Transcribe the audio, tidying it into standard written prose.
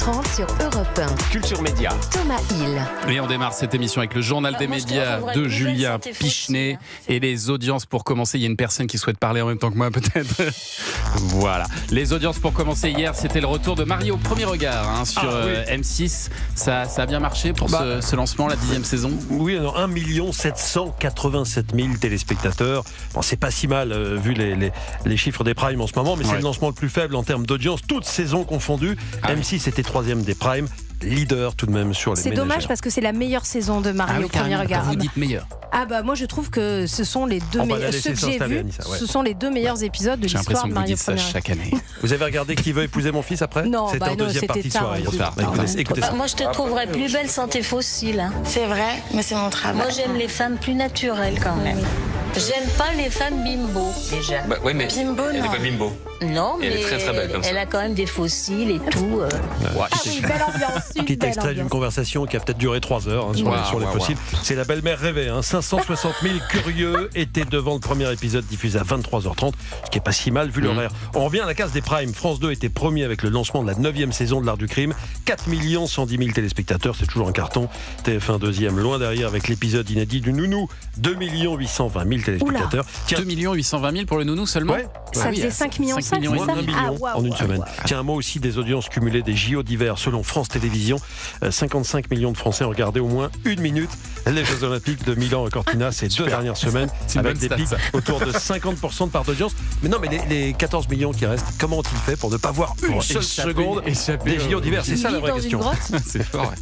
13h30 sur Europe 1. Culture Média. Thomas Hill. Et on démarre cette émission avec le journal des médias de Julien Pichenet. Et les audiences pour commencer, il y a une personne qui souhaite parler en même temps que moi peut-être. Voilà. Les audiences pour commencer hier, c'était le retour de Mario au premier regard sur M6. Ça a bien marché pour ce lancement, la 10e saison. Oui, alors 1 787 000 téléspectateurs. Bon, c'est pas si mal vu les chiffres des primes en ce moment, mais c'est le lancement le plus faible en termes d'audience, toutes saisons confondues. M6 était 3e des primes, leader tout de même sur les ménagères. C'est dommage parce que c'est la meilleure saison de Mario au premier regard. Vous dites meilleur. Moi je trouve que ce sont les deux meilleurs. Ceux que j'ai vus, ce sont les deux meilleurs épisodes de l'histoire de Mario au premier regard. Chaque année. Vous avez regardé Qui veut épouser mon fils après? Non, c'était en deuxième partie de soirée. Écoutez ça. Moi je te trouverais plus belle sans tes fossiles. C'est vrai, mais c'est mon travail. Moi j'aime les femmes plus naturelles quand même. J'aime pas les femmes bimbo déjà. Oui, mais Bimbo, elle n'est non. pas bimbo. Non, mais Elle est très très belle comme ça. elle a quand même des fossiles et tout. Belle ambiance. Petit extrait d'une conversation qui a peut-être duré 3 heures sur les fossiles. C'est la belle-mère rêvée. 560 000 curieux étaient devant le premier épisode diffusé à 23h30, ce qui est pas si mal vu l'horaire. On revient à la case des primes. France 2 était premier avec le lancement de la 9e saison de l'Art du crime. 4 110 000 téléspectateurs, c'est toujours un carton. TF1 deuxième, loin derrière avec l'épisode inédit du Nounou. 2 820 000 téléspectateurs. 2 820 000 pour le Nounou seulement. Ouais. Ça faisait 5 millions, 5 millions, c'est ça 1 million en une semaine. Tiens, un mot aussi des audiences cumulées des JO d'hiver. Selon France Télévisions, 55 millions de Français ont regardé au moins une minute les Jeux Olympiques de Milan et Cortina ces 2 dernières semaines, avec des pics autour de 50% de part d'audience. Mais non, mais les 14 millions qui restent, comment ont-ils fait pour ne pas voir une seule seconde des JO d'hiver? C'est ça la vraie question. C'est fort.